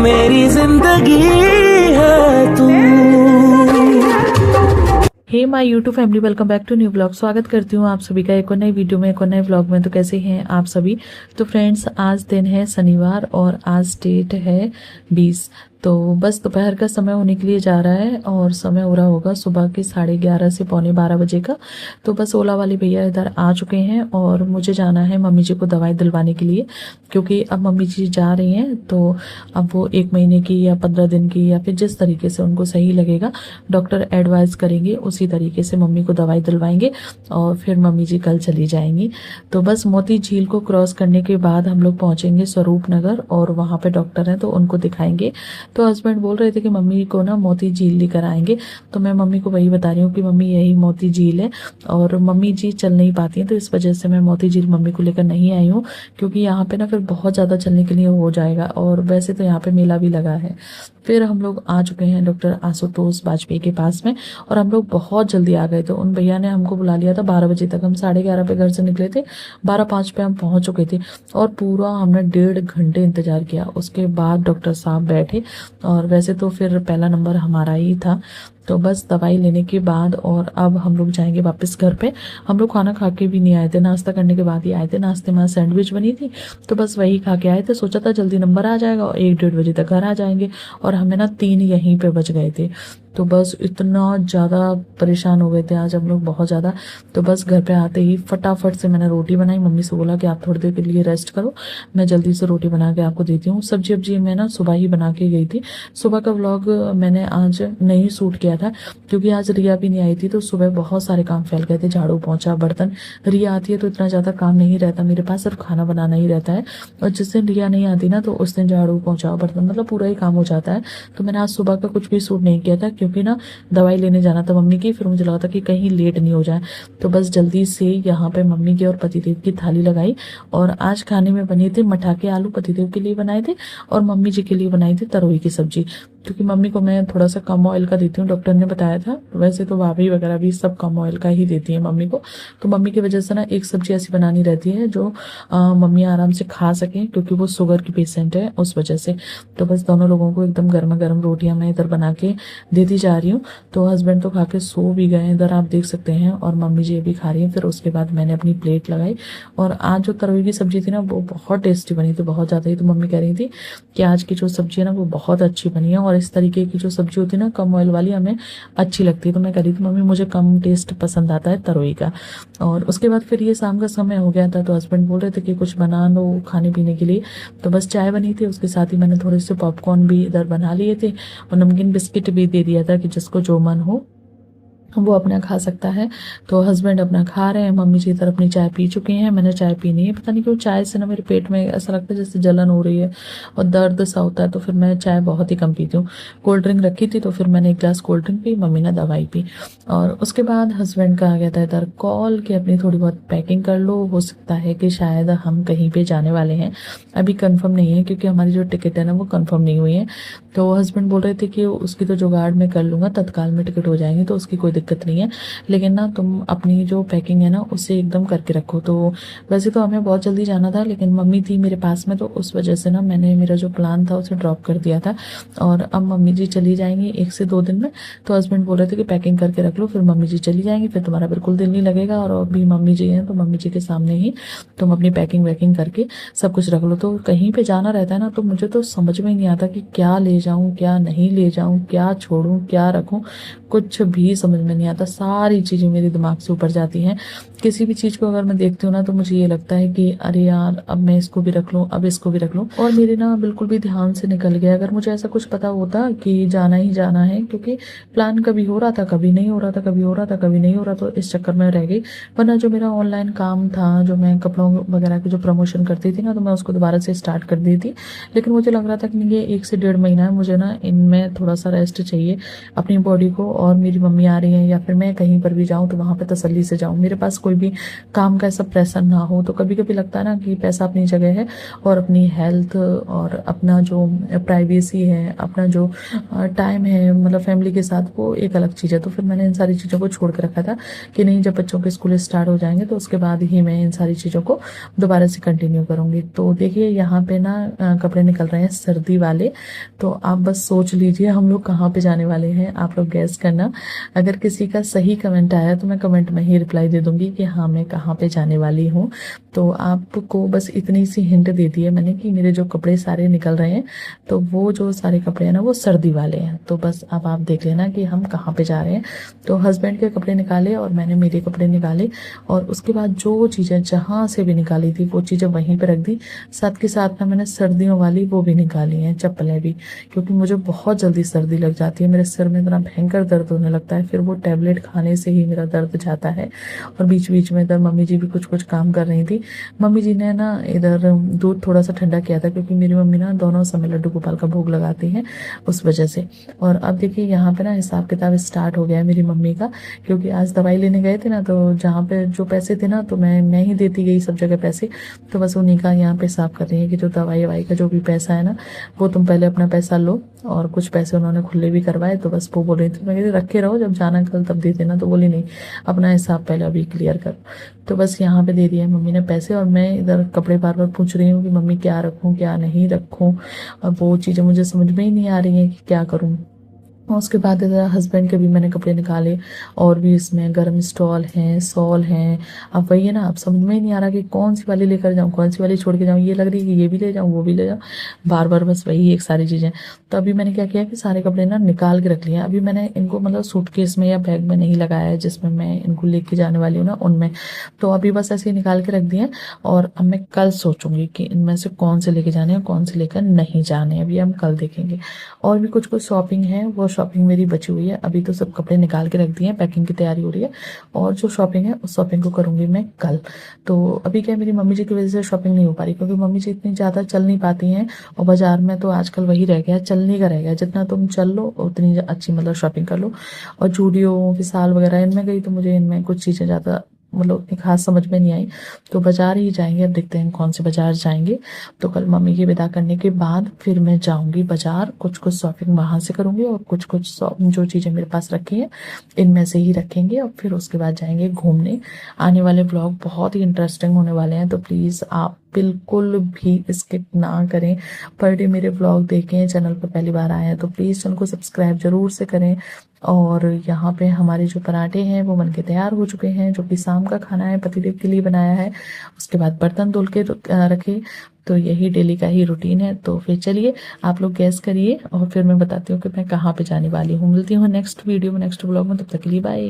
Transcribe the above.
मेरी जिंदगी है तू। Hey my YouTube family, welcome back to new blog. स्वागत करती हूँ आप सभी का एक और नई वीडियो में, एक और नए व्लॉग में। तो कैसे हैं आप सभी? तो फ्रेंड्स, आज दिन है शनिवार और आज डेट है 20। तो बस दोपहर का समय होने के लिए जा रहा है और समय हो रहा होगा सुबह के 11:30 से पौने 12 बजे का। तो बस ओला वाले भैया इधर आ चुके हैं और मुझे जाना है मम्मी जी को दवाई दिलवाने के लिए, क्योंकि अब मम्मी जी जा रही हैं। तो अब वो 1 महीने की या 15 दिन की या फिर जिस तरीके से उनको सही लगेगा डॉक्टर एडवाइस करेंगे उसी तरीके से मम्मी को दवाई दिलवाएंगे और फिर मम्मी जी कल चली जाएंगी। तो बस मोती झील को क्रॉस करने के बाद हम लोग पहुंचेंगे स्वरूप नगर और वहाँ पे डॉक्टर हैं तो उनको दिखाएंगे। तो हस्बैंड बोल रहे थे कि मम्मी को ना मोती झील लेकर आएंगे, तो मैं मम्मी को वही बता रही हूँ कि मम्मी यही मोती झील है। और मम्मी जी चल नहीं पाती हैं तो इस वजह से मैं मोती झील मम्मी को लेकर नहीं आई हूँ, क्योंकि यहाँ पे ना फिर बहुत ज़्यादा चलने के लिए हो जाएगा और वैसे तो यहाँ पे मेला भी लगा है। फिर हम लोग आ चुके हैं डॉक्टर आशुतोष वाजपेयी के पास में और हम लोग बहुत जल्दी आ गए थे। उन भैया ने हमको बुला लिया था 12 बजे तक। हम 11:30 पे घर से निकले थे, 12:05 पे हम पहुंच चुके थे और पूरा हमने 1.5 घंटे इंतजार किया। उसके बाद डॉक्टर साहब बैठे और वैसे तो फिर पहला नंबर हमारा ही था। तो बस दवाई लेने के बाद और अब हम लोग जाएंगे वापस घर पे। हम लोग खाना खा के भी नहीं आए थे, नाश्ता करने के बाद ही आए थे। नाश्ते में सैंडविच बनी थी तो बस वही खा के आए थे। सोचा था जल्दी नंबर आ जाएगा और 1-1:30 बजे तक घर आ जाएंगे और हमें ना 3 यहीं पे बच गए थे। तो बस इतना ज़्यादा परेशान हो गए थे आज हम लोग, बहुत ज़्यादा। तो बस घर पे आते ही फटाफट से मैंने रोटी बनाई। मम्मी से बोला कि आप थोड़ी देर के लिए रेस्ट करो, मैं जल्दी से रोटी बना के आपको देती हूँ। सब्जी वब्जी मैं ना सुबह ही बना के गई थी। सुबह का व्लॉग मैंने आज नहीं शूट किया था क्योंकि आज रिया भी नहीं आई थी। तो सुबह बहुत सारे काम फैल गए थे, झाड़ू पोंछा बर्तन। रिया आती है तो इतना ज़्यादा काम नहीं रहता मेरे पास, सिर्फ खाना बनाना ही रहता है। और जिस दिन रिया नहीं आती ना तो उस दिन झाड़ू पोंछा बर्तन मतलब पूरा ही काम हो जाता है। तो मैंने आज सुबह का कुछ भी शूट नहीं किया था क्योंकि ना दवाई लेने जाना था मम्मी की। फिर मुझे लगा था कि कहीं लेट नहीं हो जाए, तो बस जल्दी से यहाँ पे मम्मी की और पतिदेव की थाली लगाई। और आज खाने में बने थे मठाके आलू, पतिदेव के लिए बनाए थे और मम्मी जी के लिए बनाई थी तरोई की सब्जी, क्योंकि मम्मी को मैं थोड़ा सा कम ऑयल का देती हूँ, डॉक्टर ने बताया था। वैसे तो भाभी वगैरह भी सब कम ऑयल का ही देती है मम्मी को। तो मम्मी की वजह से ना एक सब्जी ऐसी बनानी रहती है जो मम्मी आराम से खा सकें, क्योंकि वो शुगर की पेशेंट है उस वजह से। तो बस दोनों लोगों को एकदम गर्मा गर्म रोटियां मैं इधर बना के देती जा रही हूँ। तो हस्बैंड तो खा के सो भी गए इधर, आप देख सकते हैं, और मम्मी जी भी खा रही हैं। फिर उसके बाद मैंने अपनी प्लेट लगाई और आज जो तरोई की सब्जी थी ना वो बहुत टेस्टी बनी थी, बहुत ज़्यादा ही। तो मम्मी कह रही थी कि आज की जो सब्जी है ना वो बहुत अच्छी बनी है और इस तरीके की जो सब्जी होती है ना कम ऑयल वाली हमें अच्छी लगती है। तो मैं कह रही थी मम्मी मुझे कम टेस्ट पसंद आता है तरोई का। और उसके बाद फिर ये शाम का समय हो गया था तो हस्बैंड बोल रहे थे कि कुछ बना लो खाने पीने के लिए। तो बस चाय बनी थी, उसके साथ ही मैंने थोड़े से पॉपकॉर्न भी इधर बना लिए थे और नमकीन बिस्किट भी दे दिया था कि जिसको जो मन हो वो अपना खा सकता है। तो हस्बैंड अपना खा रहे हैं, मम्मी जी इधर अपनी चाय पी चुकी हैं, मैंने चाय पी नहीं है। पता नहीं क्यों चाय से ना मेरे पेट में ऐसा लगता है जैसे जलन हो रही है और दर्द सा होता है, तो फिर मैं चाय बहुत ही कम पीती हूँ। कोल्ड ड्रिंक रखी थी तो फिर मैंने 1 glass cold drink P, mummy ने दवाई पी। और उसके बाद हस्बैंड का आ गया था इधर कॉल कि अपनी थोड़ी बहुत पैकिंग कर लो, हो सकता है कि शायद हम कहीं पे जाने वाले हैं। अभी कंफर्म नहीं है क्योंकि हमारी जो टिकट है ना वो कंफर्म नहीं हुई है। तो हस्बैंड बोल रहे थे कि उसकी तो जुगाड़ में कर लूँगा, तत्काल में टिकट हो जाएंगी तो उसकी कोई दिक्कत नहीं है, लेकिन ना तुम अपनी जो पैकिंग है ना उसे एकदम करके रखो। तो वैसे तो हमें बहुत जल्दी जाना था लेकिन मम्मी थी मेरे पास में, तो उस वजह से ना मैंने मेरा जो प्लान था उसे ड्रॉप कर दिया था। और अब मम्मी जी चली जाएंगी 1 से 2 दिन में। तो हस्बैंड बोल रहे थे कि पैकिंग करके रख लो, फिर मम्मी जी चली जाएंगी, फिर तुम्हारा बिल्कुल दिल नहीं लगेगा। और अभी मम्मी जी हैं तो मम्मी जी के सामने ही तुम अपनी पैकिंग वैकिंग करके सब कुछ रख लो। तो कहीं पे जाना रहता है ना तो मुझे तो समझ में नहीं आता कि क्या ले जाऊं क्या नहीं ले जाऊं, क्या छोड़ूं क्या रखूं, कुछ भी समझ में नहीं आता। सारी चीज़ें मेरे दिमाग से ऊपर जाती हैं। किसी भी चीज़ को अगर मैं देखती हूँ ना तो मुझे ये लगता है कि अरे यार अब मैं इसको भी रख लूँ, अब इसको भी रख लूँ, और मेरे ना बिल्कुल भी ध्यान से निकल गया। अगर मुझे ऐसा कुछ पता होता कि जाना ही जाना है, क्योंकि प्लान कभी हो रहा था कभी नहीं हो रहा था, कभी हो रहा था कभी नहीं हो रहा, तो इस चक्कर में रह गई। वरना जो मेरा ऑनलाइन काम था, जो मैं कपड़ों वगैरह की जो प्रमोशन करती थी ना, तो मैं उसको दोबारा से स्टार्ट कर दी थी। लेकिन मुझे लग रहा था कि ये 1 से 1.5 महीना है, मुझे ना इनमें थोड़ा सा रेस्ट चाहिए अपनी बॉडी को और मेरी मम्मी आ रही है या फिर मैं कहीं पर भी जाऊँ तो वहाँ पे तसल्ली से जाऊँ, मेरे पास कोई भी काम का ऐसा प्रेशर ना हो। तो कभी कभी लगता है ना कि पैसा अपनी जगह है और अपनी हेल्थ और अपना जो प्राइवेसी है, अपना जो टाइम है मतलब फैमिली के साथ, वो एक अलग चीज़ है। तो फिर मैंने इन सारी चीज़ों को छोड़ के रखा था कि नहीं, जब बच्चों के स्कूल स्टार्ट हो जाएंगे तो उसके बाद ही मैं इन सारी चीज़ों को दोबारा से कंटिन्यू करूँगी। तो देखिए यहाँ पे ना कपड़े निकल रहे हैं सर्दी वाले। तो आप बस सोच लीजिए हम लोग कहाँ पे जाने वाले हैं, आप लोग गैस करना। अगर किसी का सही कमेंट आया तो मैं कमेंट में ही रिप्लाई दे दूंगी कि हाँ मैं कहाँ पे जाने वाली हूँ। तो आपको बस इतनी सी हिंट दे दी है मैंने कि मेरे जो कपड़े सारे निकल रहे हैं तो वो जो सारे कपड़े हैं ना वो सर्दी वाले हैं। तो बस अब आप देख लेना कि हम कहाँ पे जा रहे हैं। तो हस्बैंड के कपड़े निकाले और मैंने मेरे कपड़े निकाले और उसके बाद जो चीज़ें जहाँ से भी निकाली थी वो चीज़ें वहीं पे रख दी। साथ के साथ में मैंने सर्दियों वाली वो भी निकाली हैं, चप्पलें भी, क्योंकि मुझे बहुत जल्दी सर्दी लग जाती है। मेरे सिर में इतना भयंकर दर्द होने लगता है, फिर वो टैबलेट खाने से ही मेरा दर्द जाता है। और बीच बीच में इधर मम्मी जी भी कुछ कुछ काम कर रही थी। मम्मी जी ने ना इधर दूध थोड़ा सा ठंडा किया था, क्योंकि मेरी मम्मी ना दोनों समय लड्डू गोपाल का भोग लगाती हैं उस वजह से। और अब देखिए यहाँ पे ना हिसाब किताब स्टार्ट हो गया है मेरी मम्मी का, क्योंकि आज दवाई लेने गए थे ना, तो जहाँ पे जो पैसे थे ना तो मैं ही देती गई सब जगह पैसे। तो बस उन्हीं का यहाँ पे हिसाब कर रही है कि जो दवाई ववाई का जो भी पैसा है ना वो तुम पहले अपना पैसा लो। और कुछ पैसे उन्होंने खुले भी करवाए, तो बस वो बोल रही थी, मैं कहती रखे रहो, जब जाना कल तब दे देना। तो बोली नहीं, अपना हिसाब पहले अभी क्लियर करो। तो बस यहाँ पे दे दिया मम्मी ने पैसे और मैं इधर कपड़े बार बार पूछ रही हूँ कि मम्मी क्या रखूँ क्या नहीं रखूँ। और वो चीज़ें मुझे समझ में ही नहीं आ रही हैं कि क्या करूँ। और उसके बाद इधर हस्बैंड के भी मैंने कपड़े निकाले और भी इसमें गर्म स्टॉल हैं, सॉल हैं। अब वही है ना, अब समझ में ही नहीं आ रहा कि कौन सी वाली लेकर जाऊँ, कौन सी वाली छोड़ के जाऊँ। ये लग रही है कि ये भी ले जाऊँ वो भी ले जाऊँ, बार बार बस वही एक सारी चीज़ें। तो अभी मैंने क्या किया कि सारे कपड़े ना निकाल के रख लिए। अभी मैंने इनको मतलब सूटकेस में या बैग में नहीं लगाया है, जिसमें मैं इनको लेके जाने वाली हूँ ना उनमें। तो अभी बस ऐसे ही निकाल के रख दिए। और अब मैं कल सोचूंगी कि इनमें से कौन से लेके जाने हैं कौन से लेकर नहीं जाने, अभी हम कल देखेंगे। और भी कुछ कुछ शॉपिंग है, वो शॉपिंग मेरी बची हुई है। अभी तो सब कपड़े निकाल के रख दिए हैं, पैकिंग की तैयारी हो रही है। और जो शॉपिंग है उस शॉपिंग को करूंगी मैं कल। तो अभी क्या मेरी मम्मी जी की वजह से शॉपिंग नहीं हो पा रही, क्योंकि मम्मी जी इतनी ज़्यादा चल नहीं पाती हैं। और बाजार में तो आजकल वही रह गया, चलने का रह गया, जितना तुम चल लो उतनी अच्छी मतलब शॉपिंग कर लो। और जूडियो विशाल वगैरह इनमें गई तो मुझे इनमें कुछ चीज़ें ज़्यादा मतलब उतनी खास समझ में नहीं आई। तो बाजार ही जाएंगे, अब देखते हैं कौन से बाजार जाएंगे। तो कल मम्मी की विदा करने के बाद फिर मैं जाऊंगी बाजार, कुछ कुछ शॉपिंग वहां से करूंगी और कुछ कुछ जो चीज़ें मेरे पास रखी हैं इनमें से ही रखेंगे। और फिर उसके बाद जाएंगे घूमने। आने वाले ब्लॉग बहुत ही इंटरेस्टिंग होने वाले हैं, तो प्लीज़ आप बिल्कुल भी स्किप ना करें। पर डे मेरे ब्लॉग देखें, चैनल पर पहली बार आए हैं तो प्लीज़ चैनल को सब्सक्राइब जरूर से करें। और यहाँ पे हमारे जो पराठे हैं वो बनके तैयार हो चुके हैं, जो कि शाम का खाना है, पतिदेव के लिए बनाया है। उसके बाद बर्तन धुल के रखे। तो यही डेली का ही रूटीन है। तो फिर चलिए आप लोग गैस करिए और फिर मैं बताती हूँ कि मैं कहाँ पे जाने वाली हूँ। मिलती हूँ नेक्स्ट वीडियो में, नेक्स्ट ब्लॉग में। तब तक के लिए बाय।